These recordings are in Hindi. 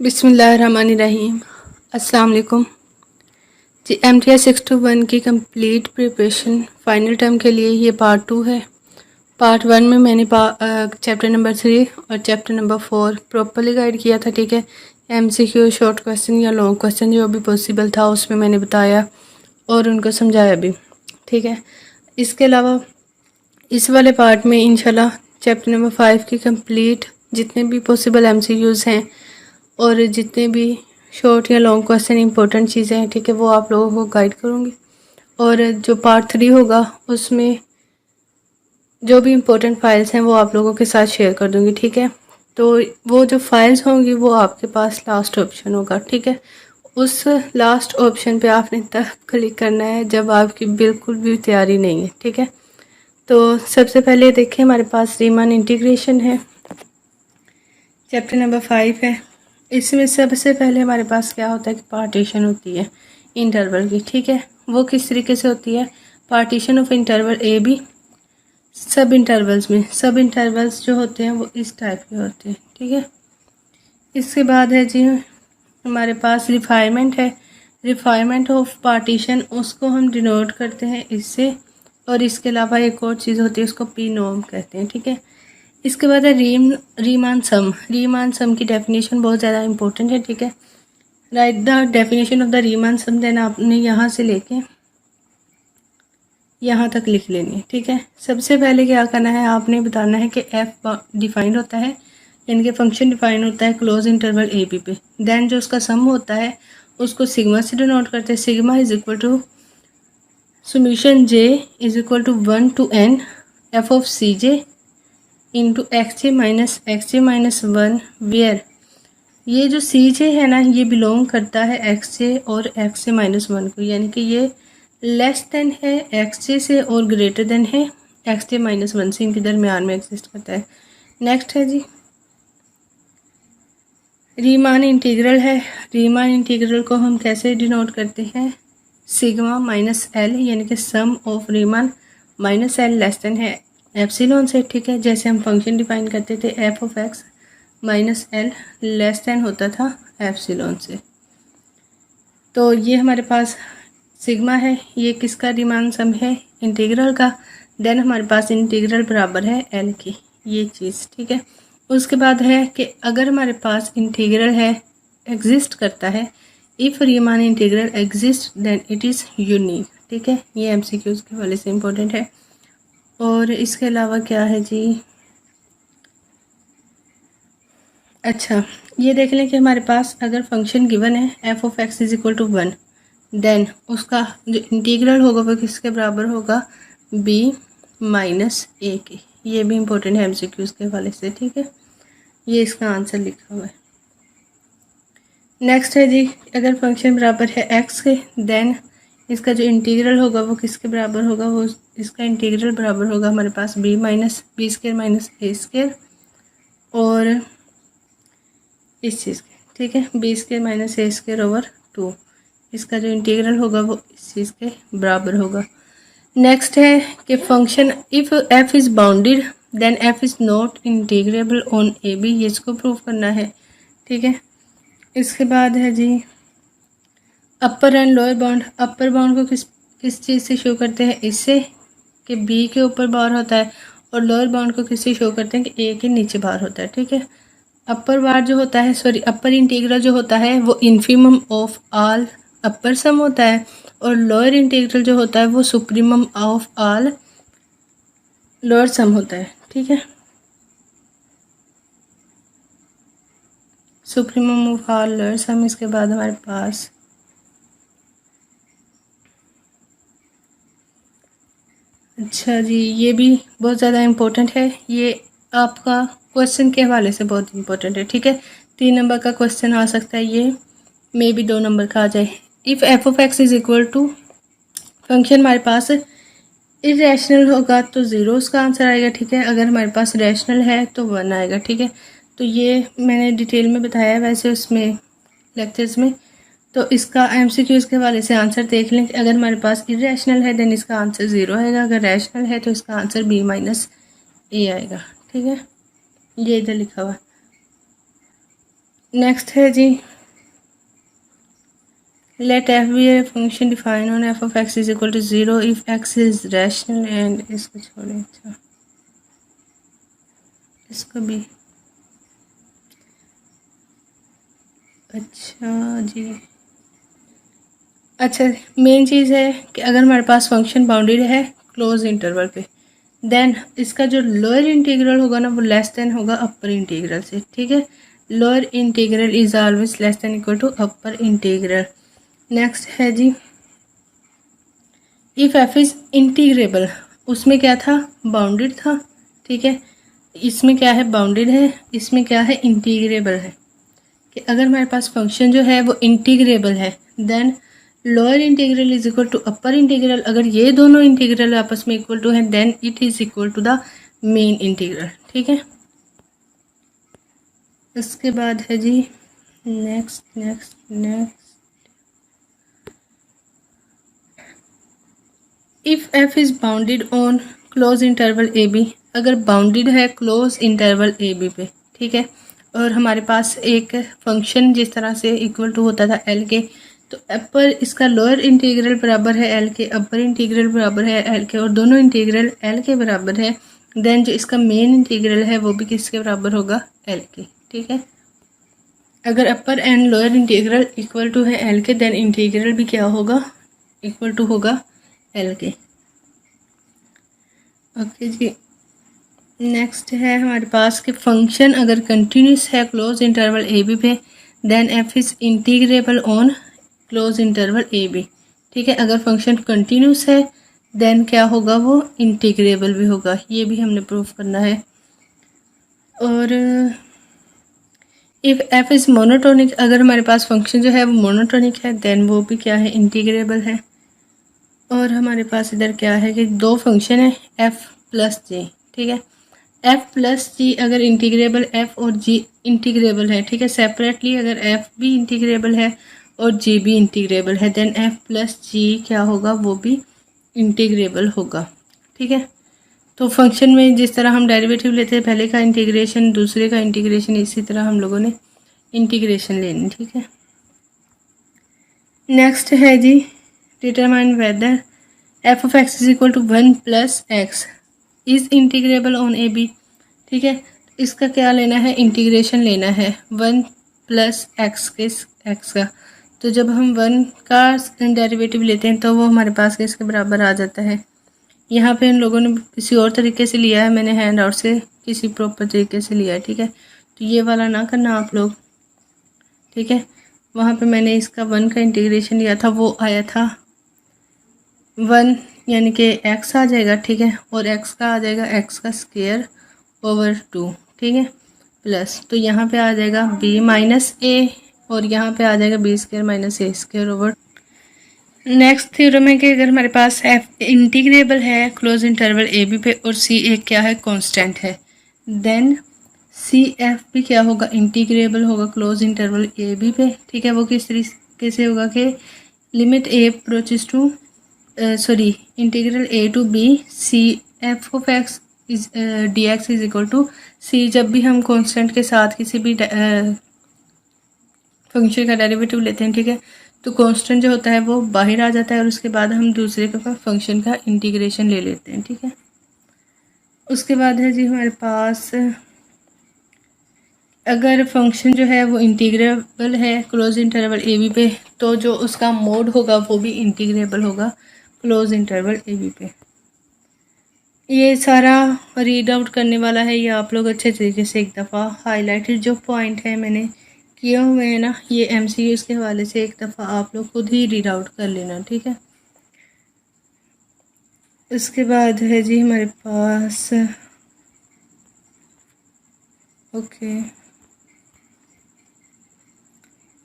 बिस्मिल्लाहिर्रहमानिर्रहीम। अस्सलाम वालेकुम जी। MTS 621 की कंप्लीट प्रिपरेशन फ़ाइनल टर्म के लिए ये पार्ट 2 है। पार्ट 1 में मैंने चैप्टर नंबर 3 और चैप्टर नंबर 4 प्रॉपरली गाइड किया था। ठीक है, MCQ शॉर्ट क्वेश्चन या लॉन्ग क्वेश्चन जो भी पॉसिबल था उसमें मैंने बताया और उनको समझाया भी। ठीक है, इसके अलावा इस वाले पार्ट में इंशाल्लाह चैप्टर नंबर 5 की कंप्लीट जितने भी पॉसिबल MCQs हैं और जितने भी शॉर्ट या लॉन्ग क्वेश्चन इंपॉर्टेंट चीज़ें हैं, ठीक है, वो आप लोगों को गाइड करूँगी। और जो पार्ट 3 होगा उसमें जो भी इम्पोर्टेंट फाइल्स हैं वो आप लोगों के साथ शेयर कर दूँगी। ठीक है, तो वो जो फाइल्स होंगी वो आपके पास लास्ट ऑप्शन होगा। ठीक है, उस लास्ट ऑप्शन पे आपने तब क्लिक करना है जब आपकी बिल्कुल भी तैयारी नहीं है। ठीक है, तो सबसे पहले देखें हमारे पास रीमान इंटीग्रेशन है, चैप्टर नंबर 5 है। इसमें सबसे पहले हमारे पास क्या होता है कि पार्टीशन होती है इंटरवल की। ठीक है, वो किस तरीके से होती है? Partition of interval A B sub intervals में। सब इंटरवल्स जो होते हैं वो इस टाइप के होते हैं। ठीक है, इसके बाद है जी हमारे पास रिफाइनमेंट है। रिफाइनमेंट ऑफ पार्टीशन उसको हम डिनोट करते हैं इससे, और इसके अलावा एक और चीज़ होती है उसको पी नॉर्म कहते हैं। ठीक है, इसके बाद है रीमान सम। रीमान सम की डेफिनेशन बहुत ज़्यादा इंपॉर्टेंट है। ठीक है, right the definition of the Riemann sum, then आपने यहाँ से लेके यहाँ तक लिख लेनी है। ठीक है, सबसे पहले क्या करना है, आपने बताना है कि एफ डिफाइंड होता है, यानी कि फंक्शन डिफाइन होता है क्लोज इंटरवल ए बी पे। देन जो उसका सम होता है उसको सिग्मा से डिनोट करते हैं। Sigma is equal to summation J is equal to 1 to n F of C J into X J minus 1, where ये जो सी जे है ना ये बिलोंग करता है एक्स जे और एक्स जे माइनस 1 को, यानी कि ये लेस देन है एक्स जे से और ग्रेटर देन है एक्स जे माइनस 1 से, इनके दरमियान में एग्जिस्ट करता है। नेक्स्ट है जी रीमान इंटीग्रल है। रीमान इंटीग्रल को हम कैसे डिनोट करते हैं? सिग्मा माइनस एल, यानी कि sum of Riemann minus L less than है एप्सिलॉन से। ठीक है, जैसे हम फंक्शन डिफाइन करते थे f of x minus L less than होता था एप्सिलॉन से। तो ये हमारे पास सिग्मा है, ये किसका रीमान सम है? इंटीग्रल का। देन हमारे पास इंटीग्रल बराबर है एल की, ये चीज़। ठीक है, उसके बाद है कि अगर हमारे पास इंटीग्रल है एग्जिस्ट करता है, if Riemann integral exist then it is unique. ठीक है, ये एमसीक्यूज़ के हवाले से इम्पोर्टेंट है। और इसके अलावा क्या है जी, अच्छा ये देख लें कि हमारे पास अगर फंक्शन गिवन है F of x is equal to 1, then उसका जो इंटीग्रल होगा वो किसके बराबर होगा? b माइनस ए के। ये भी इम्पोर्टेंट है एमसीक्यूज़ के हवाले से। ठीक है, ये इसका आंसर लिखा हुआ है। नेक्स्ट है जी अगर फंक्शन बराबर है एक्स के, देन इसका जो इंटीग्रल होगा वो किसके बराबर होगा? वो इसका इंटीग्रल बराबर होगा हमारे पास b minus B square minus A square और इस चीज़ के। ठीक है, B square minus A square over 2, इसका जो इंटीग्रल होगा वो इस चीज़ के बराबर होगा। नेक्स्ट है कि function if F is bounded then F is not integrable on A B, ये इसको प्रूव करना है। ठीक है, इसके बाद है जी upper and lower bound. Upper bound को किस चीज़ से शो करते हैं? इससे कि बी के ऊपर बार होता है, और लोअर बाउंड को किससे शो करते हैं कि ए के नीचे बार होता है। ठीक है, अपर बार जो होता है, सॉरी अपर इंटीग्रल जो होता है वो इन्फीमम ऑफ ऑल अपर सम होता है, और लोअर इंटीग्रल जो होता है वो supremum of all lower sum होता है। ठीक है, supremum of all lower sum. इसके बाद हमारे पास अच्छा जी ये भी बहुत ज़्यादा इम्पोर्टेंट है, ये आपका क्वेश्चन के हवाले से बहुत इम्पोर्टेंट है। ठीक है, 3 नंबर का क्वेश्चन आ सकता है, ये मे भी 2 नंबर का आ जाए। If F of x is equal to function हमारे पास इरेशनल होगा तो 0 उसका आंसर आएगा। ठीक है, अगर हमारे पास रैशनल है तो 1 आएगा। ठीक है, तो ये मैंने डिटेल में बताया है वैसे उसमें लेक्चर्स में, तो इसका एमसीक्यूज़ के हवाले से आंसर देख लें कि अगर हमारे पास इरेशनल है देन इसका आंसर 0 आएगा, अगर रैशनल है तो इसका आंसर b माइनस ए आएगा। ठीक है, ये इधर लिखा हुआ है। नेक्स्ट है जी, let f be a function define on f of x is equal to 0 if x is rational and, इसको छोड़ें, अच्छा इसको भी, अच्छा जी, अच्छा मेन चीज़ है कि अगर हमारे पास फंक्शन बाउंडेड है क्लोज इंटरवल पे, देन इसका जो लोअर इंटीग्रल होगा ना वो लेस देन होगा अपर इंटीग्रल से, ठीक है। Lower integral is always less than equal to upper integral. Next है जी, इफ एफ इज इंटीग्रेबल, उसमें क्या था, बाउंडेड था, ठीक है। इसमें क्या है, बाउंडेड है, इसमें क्या है, इंटीग्रेबल है। कि अगर हमारे पास फंक्शन जो है वो इंटीग्रेबल है, then lower integral is equal to upper integral. अगर ये दोनों इंटीग्रल आपस में इक्वल टू है, then it is equal to the main integral, ठीक है। इसके बाद है जी, next next next, if F is bounded on close interval A B, अगर बाउंडेड है क्लोज इंटरवल ए बी पे, ठीक है, और हमारे पास एक फंक्शन जिस तरह से इक्वल टू होता था एल के, तो अपर इसका लोअर इंटीग्रल बराबर है एल के, अपर इंटीग्रल बराबर है एल के, और दोनों इंटीग्रल एल के बराबर है, देन जो इसका मेन इंटीग्रल है वो भी किसके बराबर होगा, एल के, ठीक है। अगर upper and lower integral equal to है एल के, देन इंटीग्रल भी क्या होगा, इक्वल टू होगा एल के। ओके जी, नेक्स्ट है हमारे पास कि फंक्शन अगर कंटिन्यूस है क्लोज इंटरवल ए बी पे, then f is integrable on close interval A B, ठीक है। अगर फंक्शन कंटिन्यूस है देन क्या होगा, वो इंटीग्रेबल भी होगा, ये भी हमने प्रूव करना है। और इफ़ एफ इज़ मोनोटोनिक, अगर हमारे पास फंक्शन जो है वो मोनोटोनिक है, देन वो भी क्या है, इंटीग्रेबल है। और हमारे पास इधर क्या है कि दो फंक्शन है एफ प्लस जी, ठीक है। एफ प्लस जी अगर इंटीग्रेबल, एफ और जी इंटीग्रेबल है, ठीक है, सेपरेटली अगर एफ भी इंटीग्रेबल है और जी भी इंटीग्रेबल है, देन एफ प्लस जी क्या होगा, वो भी इंटीग्रेबल होगा, ठीक है। तो फंक्शन में जिस तरह हम डेरिवेटिव लेते हैं, पहले का इंटीग्रेशन दूसरे का इंटीग्रेशन, इसी तरह हम लोगों ने इंटीग्रेशन लेनी, ठीक है। नेक्स्ट है जी, determine whether f of x is equal to 1 plus x is integrable on A B, ठीक है। इसका क्या लेना है, इंटीग्रेशन लेना है 1 प्लस एक्स के, एक्स का। तो जब हम 1 का डेरिवेटिव लेते हैं तो वो हमारे पास किसके बराबर आ जाता है, यहाँ पे इन लोगों ने किसी और तरीके से लिया है, मैंने हैंड आउट से किसी प्रॉपर तरीके से लिया है, ठीक है। तो ये वाला ना करना आप लोग, ठीक है। वहाँ पे मैंने इसका 1 का इंटीग्रेशन लिया था, वो आया था 1 यानी कि एक्स आ जाएगा, ठीक है, और एक्स का आ जाएगा एक्स का स्क्वायर ओवर 2, ठीक है, प्लस, तो यहाँ पे आ जाएगा बी माइनस ए, और यहाँ पे आ जाएगा बी स्क्वायर माइनस ए स्क्वायर ओवर। नेक्स्ट थ्योरम है कि अगर हमारे पास एफ इंटीग्रेबल है क्लोज इंटरवल ए बी पे और सी एक क्या है, कांस्टेंट है, देन सी एफ भी क्या होगा, इंटीग्रेबल होगा क्लोज इंटरवल ए बी पे, ठीक है। वो किस तरीके से होगा कि limit A approaches to sorry integral A to B C f of x is D x is equal to C, जब भी हम कांस्टेंट के साथ किसी भी फंक्शन का डेरिवेटिव लेते हैं, ठीक है, तो कांस्टेंट जो होता है वो बाहर आ जाता है और उसके बाद हम दूसरे का फंक्शन का इंटीग्रेशन ले लेते हैं, ठीक है। उसके बाद है जी हमारे पास, अगर फंक्शन जो है वो इंटीग्रेबल है क्लोज इंटरवल ए बी पे, तो जो उसका मोड होगा वो भी इंटीग्रेबल होगा क्लोज इंटरवल ए बी पे। ये सारा रीड आउट करने वाला है, ये आप लोग अच्छे तरीके से एक दफ़ा हाईलाइटेड जो पॉइंट है मैंने किए हुए हैं ना, ये एमसीक्यूज़ के हवाले से एक दफ़ा आप लोग खुद ही रीड आउट कर लेना, ठीक है। इसके बाद है जी हमारे पास, ओके,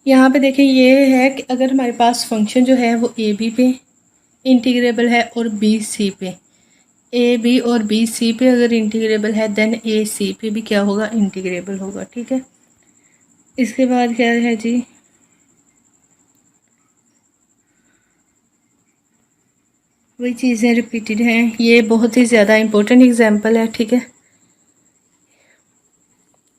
यहाँ पे देखिए ये है कि अगर हमारे पास फंक्शन जो है वो ए बी पे इंटीग्रेबल है और बी सी पे, ए बी और बी सी पे अगर इंटीग्रेबल है, देन ए सी पे भी क्या होगा, इंटीग्रेबल होगा, ठीक है। इसके बाद क्या है जी, वही चीज़ें रिपीटेड हैं, ये बहुत ही ज़्यादा इम्पोर्टेंट एग्जांपल है, ठीक है।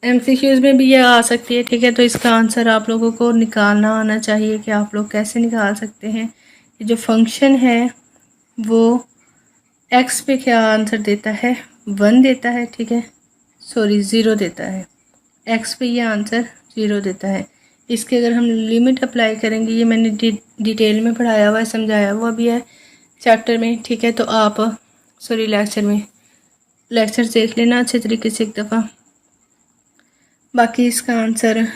MCQs में भी ये आ सकती है, ठीक है। तो इसका आंसर आप लोगों को निकालना आना चाहिए कि आप लोग कैसे निकाल सकते हैं। ये जो फंक्शन है वो x पे क्या आंसर देता है, 1 देता है, ठीक है, सॉरी 0 देता है। x पे ये आंसर 0 देता है। इसके अगर हम लिमिट अप्लाई करेंगे, ये मैंने डिटेल में पढ़ाया हुआ है, समझाया हुआ भी है चैप्टर में, ठीक है। तो आप सॉरी लेक्चर देख लेना अच्छे तरीके से एक दफ़ा। बाकी इसका आंसर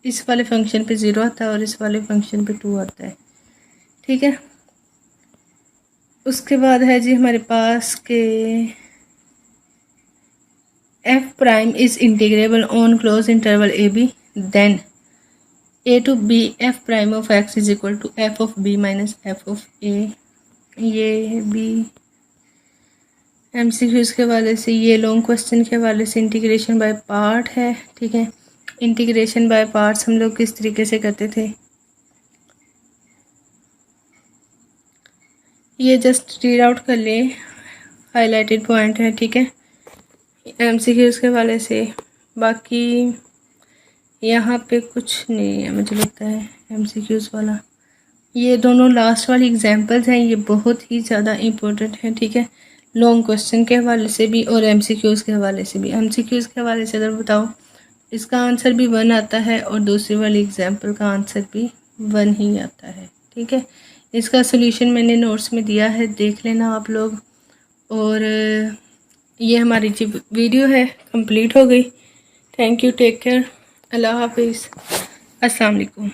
इस वाले फंक्शन पे 0 आता है और इस वाले फंक्शन पे 2 आता है, ठीक है। उसके बाद है जी हमारे पास के f prime is integrable on close interval A B, then a to b f prime of x is equal to f of b minus f of a। ये भी MCQs के हवाले से, ये लॉन्ग क्वेश्चन के हवाले से इंटीग्रेशन बाय पार्ट है, ठीक है। इंटीग्रेशन बाय पार्ट्स हम लोग किस तरीके से करते थे, ये जस्ट रीड आउट कर ले, हाईलाइटेड पॉइंट है, ठीक है, MCQs के हवाले से। बाकी यहाँ पे कुछ नहीं है मुझे लगता है MCQs वाला। ये दोनों लास्ट वाली एग्जांपल्स हैं, ये बहुत ही ज़्यादा इम्पोर्टेंट है, ठीक है, लॉन्ग क्वेश्चन के हवाले से भी और MCQs के हवाले से भी। MCQs के हवाले से अगर बताओ, इसका आंसर भी 1 आता है और दूसरी वाली एग्जांपल का आंसर भी 1 ही आता है, ठीक है। इसका सोल्यूशन मैंने नोट्स में दिया है, देख लेना आप लोग। और ये हमारी जो वीडियो है कंप्लीट हो गई। थैंक यू, टेक केयर, अल्लाह हाफिज़, अस्सलाम वालेकुम।